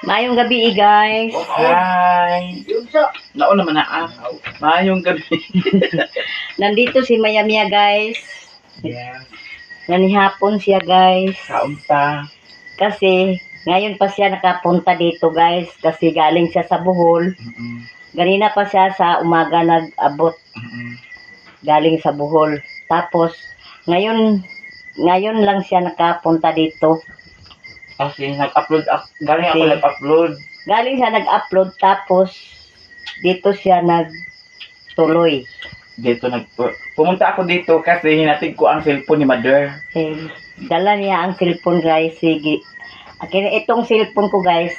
Mayong gabi guys. Hi! Naon naman na Mayong gabi. Nandito si Maya guys. Yes. Nanihapon siya guys. Kaunta. Kasi ngayon pa siya nakapunta dito guys. Kasi galing siya sa Bohol. Ganina pa siya sa umaga nag-abot. Galing sa Bohol. Tapos ngayon lang siya nakapunta dito. Kasi nag-upload. Galing ako Kasi- nag-upload. Galing siya nag-upload tapos dito siya nagtuloy. Dito pumunta ako dito kasi hinatid ko ang cellphone ni Mother. Dala niya ang cellphone guys. Sige. Itong cellphone ko guys.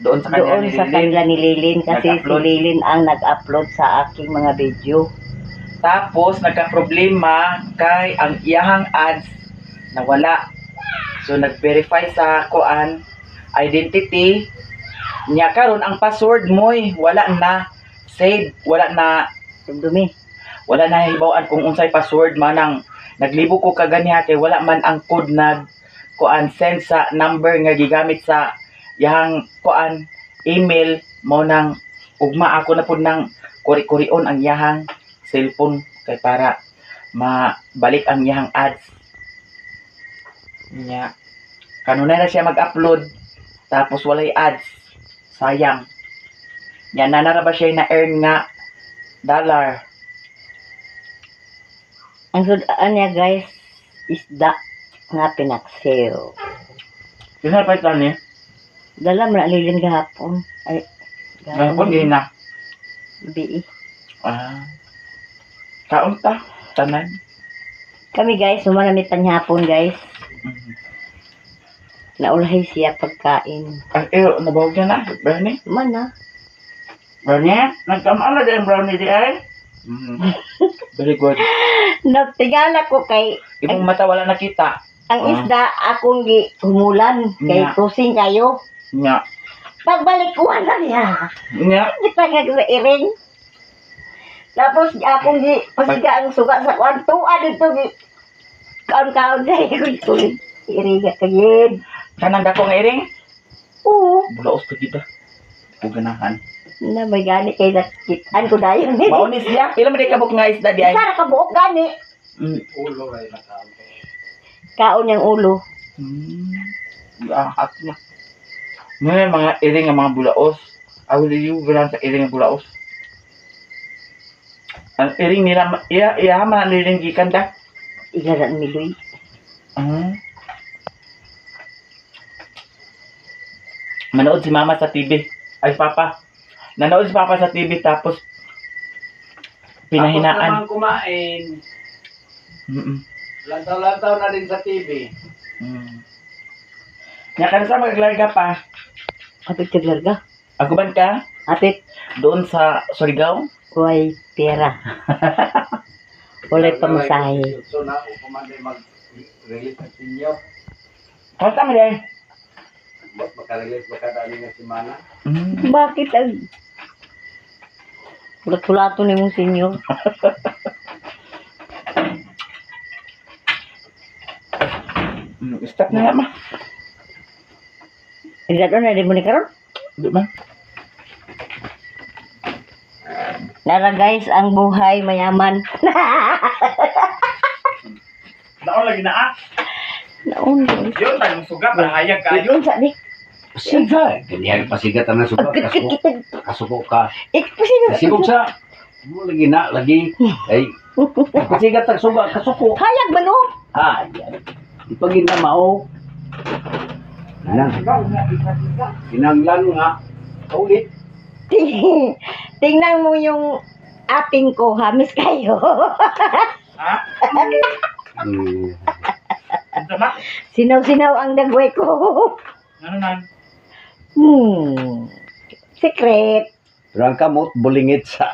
Doon sa kanya Doon sa kanila ni Lilin. Kasi si Nag-upload. Lilin ang nag-upload sa aking mga video. Tapos nagka-problema kay ang iyahang ads nawala. So nag-verify sa kuan identity niya karon ang password mo'y wala na save, wala na Dumi. hibawaan kung unsay password manang naglibo ko kaganiha kay wala man ang code kuan send sa number nga gigamit sa yang kuan email mo nang ugma ako na pud nang kuri-kurion ang yahang cellphone kay para mabalik ang yahang ads niya. Kanunay na siya mag-upload tapos walay ads. Sayang. Yan na ba siya na-earn nga dollar. Ang sudaan niya guys, isda nga pinaksew. Yun na pa ito ni. Dala mo na Lilin gahapon. Ay, Gapon din na. Bi. Kaunta. Tanan. Kami guys, humanamitan hapon guys. Naulahay siya pagkain. Ay, nabawag niya na. Brownie. Man na. Brownie. Nagkamala din brownie di ay. Very good. Nagtingala ko kay Ibang mata wala nakita. ang isda akong humulan kay Nga. crossing kayo. Nya. Pagbalik ko na niya. Nya. Kita nga sa iring. Tapos akong pasiga ang suga sa kwarto. Dito kaon-kaon dahil ko ito. Iring ka kagid. Kanang dako nga iring. Oo. Bulaos ka kita. O ganahan. Na may gani kay nakitaan ko dayon. Maunis niya. Pila man di kabuk nga isda di ay. Sara ka buok gani. Ulo ay nakaon. Kaon niyang ulo. At na. Ngayon mga iring nga mga bulaos. Awili lang sa iring nga bulaos. Ang iring nila, iya man ang iring gikan da. Igaran miloy. Manood si mama sa TV. Ay papa. Nanood si papa sa TV tapos pinahinaan. Tapos naman kumain, lantaw-lantaw na din sa TV. Nya kan sa maglarga pa. Apit taglarga. Aguban ka Apit doon sa Surigao. kuay pera. Walay pamasahe. So na ako kumanday mag-release ng sinyo. Kanta mo din. Makarelease ba ka dali nga simana? Bakit ang pulat-pulato ni mong senyor? Stop na nga ma. Igado na din mo ni karon. Di ba? Nara guys, ang buhay mayaman. Naon lagi na Naon. Yun tayong suga bahayag Yun sa di. Siga! Ganyan pasigatan na suga. Kasuko ka. Sigog sa... Mo lagi na, lagi. Ay, pasigat ang suga, kasuko. hayag ba no? Ah, yan. Ipagin na mao. Kinanglan nga. Ulit. Tingnan mo yung aping ko, hamis kayo. Ha? Ito na? Sinaw-sinaw ang dagway ko. Ano nan? Secret. Rang kamot, bulingit sa...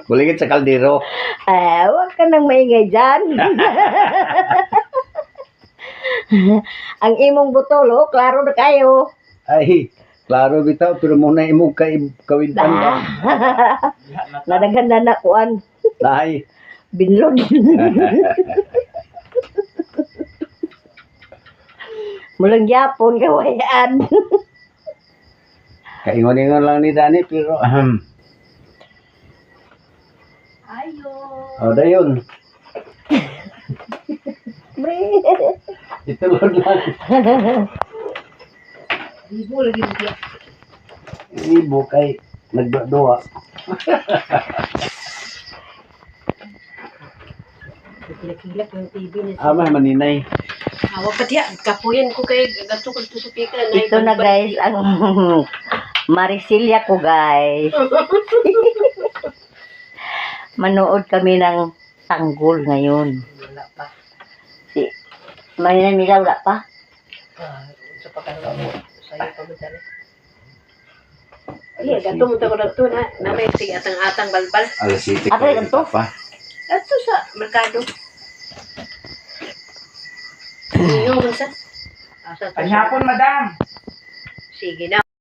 bulingit sa kaldero. Huwag ka nang maingay dyan. Ang imong butolo, klaro na kayo. Ay, klaro bitaw, pero muna imong kawintan ka. Nadaghan na nakuan. Ay, Binlod. Mulang Japon, kawayan. Kaingon-ingon lang ni Dani, pero Ayo. oh, dayon. Itulod lang. Ibu lagi dia. Ibo kay nagduwa. Kilak-kilak yung TV ni. Amay maninay. Awa pa dia, kapuyan ko kay gato ko sa pika na. Ito na guys, ang Marisilya ko guys. Manood kami ng tanggol ngayon. Wala pa. Si Marina Mila wala pa. Sa pagkakamo. Sayo pa mo dali. Ay, gato mo ta ko dito na. Namay sig atang-atang balbal. Alas 7 Apa yan to? pa. Ato sa merkado. Inyo mo sa. Asa to? Anyapon, madam. Sige na.